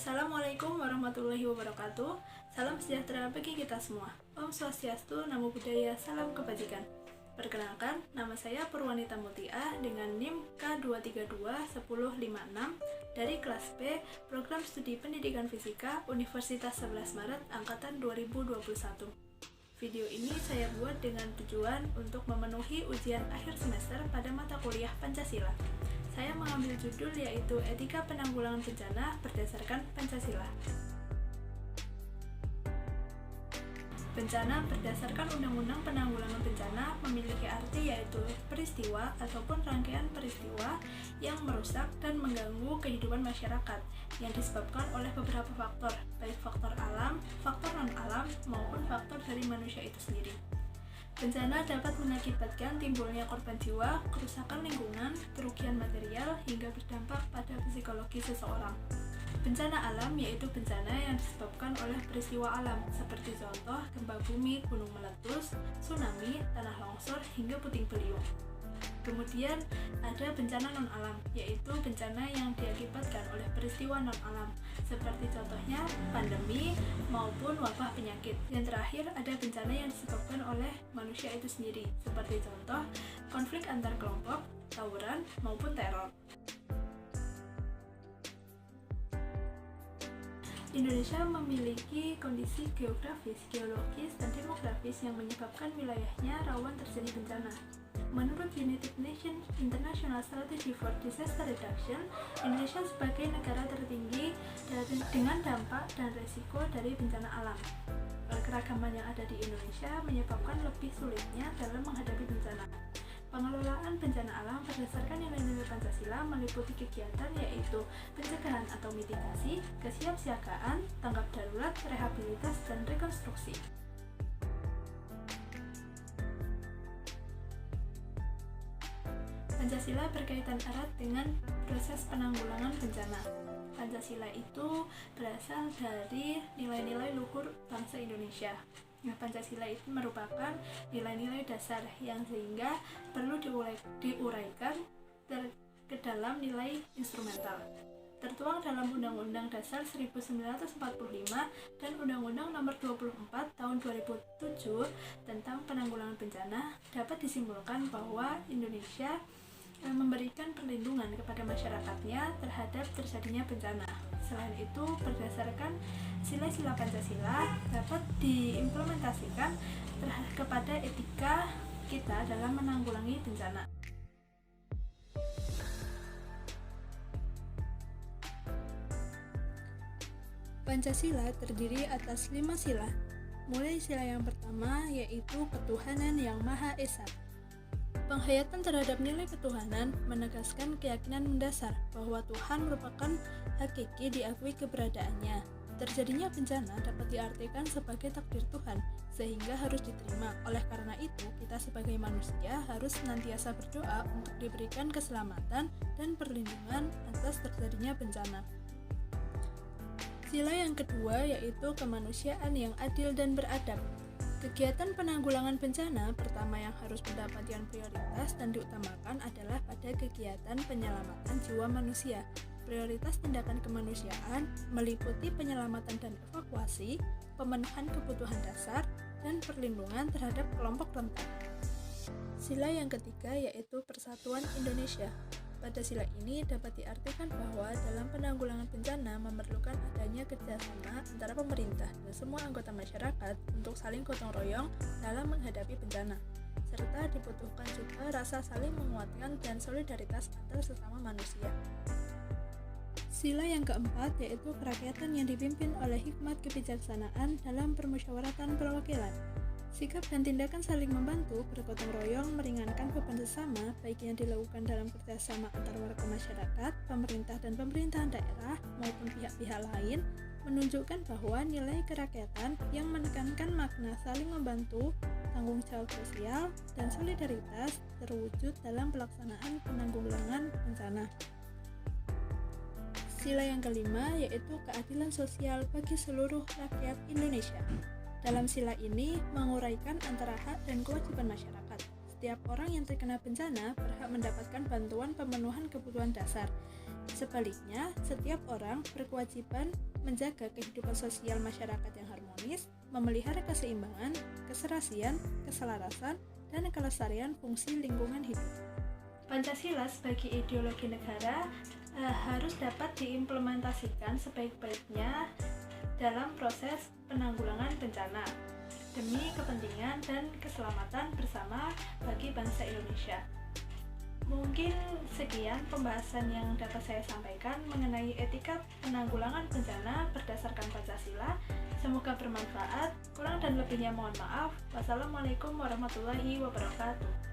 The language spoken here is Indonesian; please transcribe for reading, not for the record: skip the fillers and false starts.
Assalamualaikum warahmatullahi wabarakatuh. Salam sejahtera bagi kita semua. Om Swastiastu, Namo Buddhaya, salam kebajikan. Perkenalkan, nama saya Purwanita Mutia dengan NIM K2321056 dari kelas B, Program Studi Pendidikan Fisika, Universitas 11 Maret, Angkatan 2021. Video ini saya buat dengan tujuan untuk memenuhi ujian akhir semester pada mata kuliah Pancasila. Saya mengambil judul yaitu Etika Penanggulangan Bencana berdasarkan Pancasila. Bencana berdasarkan Undang-Undang Penanggulangan Bencana memiliki arti yaitu peristiwa ataupun rangkaian peristiwa yang merusak dan mengganggu kehidupan masyarakat yang disebabkan oleh beberapa faktor, baik faktor alam, faktor non-alam, maupun faktor dari manusia itu sendiri. Bencana dapat mengakibatkan timbulnya korban jiwa, kerusakan lingkungan, kerugian material, hingga berdampak pada psikologi seseorang. Bencana alam yaitu bencana yang disebabkan oleh peristiwa alam, seperti contoh gempa bumi, gunung meletus, tsunami, tanah longsor, hingga puting beliung. Kemudian ada bencana non-alam, yaitu bencana yang diakibatkan oleh peristiwa non-alam, seperti contohnya pandemi maupun wabah penyakit. Yang terakhir ada bencana yang disebabkan oleh manusia itu sendiri, seperti contoh konflik antar kelompok, tawuran, maupun teror. Indonesia memiliki kondisi geografis, geologis, dan demografis yang menyebabkan wilayahnya rawan terjadi bencana. Menurut United Nations International Strategy for Disaster Reduction, Indonesia sebagai negara tertinggi dengan dampak dan resiko dari bencana alam. Keragaman yang ada di Indonesia menyebabkan lebih sulitnya dalam menghadapi bencana. Pengelolaan bencana alam berdasarkan nilai-nilai Pancasila meliputi kegiatan yaitu pencegahan atau mitigasi, kesiapsiagaan, tanggap darurat, rehabilitas, dan rekonstruksi. Pancasila berkaitan erat dengan proses penanggulangan bencana. Pancasila itu berasal dari nilai-nilai luhur bangsa Indonesia. Nah, Pancasila itu merupakan nilai-nilai dasar yang sehingga perlu diuraikan ke dalam nilai instrumental. Tertuang dalam Undang-Undang Dasar 1945 dan Undang-Undang Nomor 24 Tahun 2007 tentang penanggulangan bencana, dapat disimpulkan bahwa Indonesia memberikan perlindungan kepada masyarakatnya terhadap terjadinya bencana. Selain itu, berdasarkan sila-sila Pancasila dapat diimplementasikan kepada etika kita dalam menanggulangi bencana. Pancasila terdiri atas 5 sila. Mulai sila yang pertama yaitu ketuhanan yang Maha Esa. Penghayatan terhadap nilai ketuhanan menegaskan keyakinan mendasar bahwa Tuhan merupakan hakiki diakui keberadaannya. Terjadinya bencana dapat diartikan sebagai takdir Tuhan, sehingga harus diterima. Oleh karena itu, kita sebagai manusia harus senantiasa berdoa untuk diberikan keselamatan dan perlindungan atas terjadinya bencana. Sila yang kedua yaitu kemanusiaan yang adil dan beradab. Kegiatan penanggulangan bencana pertama yang harus mendapatkan prioritas dan diutamakan adalah pada kegiatan penyelamatan jiwa manusia. Prioritas tindakan kemanusiaan meliputi penyelamatan dan evakuasi, pemenuhan kebutuhan dasar, dan perlindungan terhadap kelompok rentan. Sila yang ketiga yaitu Persatuan Indonesia. Pada sila ini dapat diartikan bahwa dalam penanggulangan bencana memerlukan adanya kerjasama antara pemerintah dan semua anggota masyarakat untuk saling gotong royong dalam menghadapi bencana, serta dibutuhkan juga rasa saling menguatkan dan solidaritas antar sesama manusia. Sila yang keempat yaitu kerakyatan yang dipimpin oleh hikmat kebijaksanaan dalam permusyawaratan perwakilan. Sikap dan tindakan saling membantu, bergotong royong, meringankan beban sesama, baik yang dilakukan dalam kerjasama antar warga masyarakat, pemerintah dan pemerintahan daerah, maupun pihak-pihak lain, menunjukkan bahwa nilai kerakyatan yang menekankan makna saling membantu, tanggung jawab sosial, dan solidaritas terwujud dalam pelaksanaan penanggulangan bencana. Sila yang kelima yaitu keadilan sosial bagi seluruh rakyat Indonesia. Dalam sila ini menguraikan antara hak dan kewajiban masyarakat. Setiap orang yang terkena bencana berhak mendapatkan bantuan pemenuhan kebutuhan dasar. Sebaliknya, setiap orang berkewajiban menjaga kehidupan sosial masyarakat yang harmonis, memelihara keseimbangan, keserasian, keselarasan, dan kelestarian fungsi lingkungan hidup. Pancasila sebagai ideologi negara harus dapat diimplementasikan sebaik-baiknya dalam proses penanggulangan bencana demi kepentingan dan keselamatan bersama bagi bangsa Indonesia. Mungkin sekian pembahasan yang dapat saya sampaikan mengenai etika penanggulangan bencana berdasarkan Pancasila. Semoga bermanfaat. Kurang dan lebihnya mohon maaf. Wassalamualaikum warahmatullahi wabarakatuh.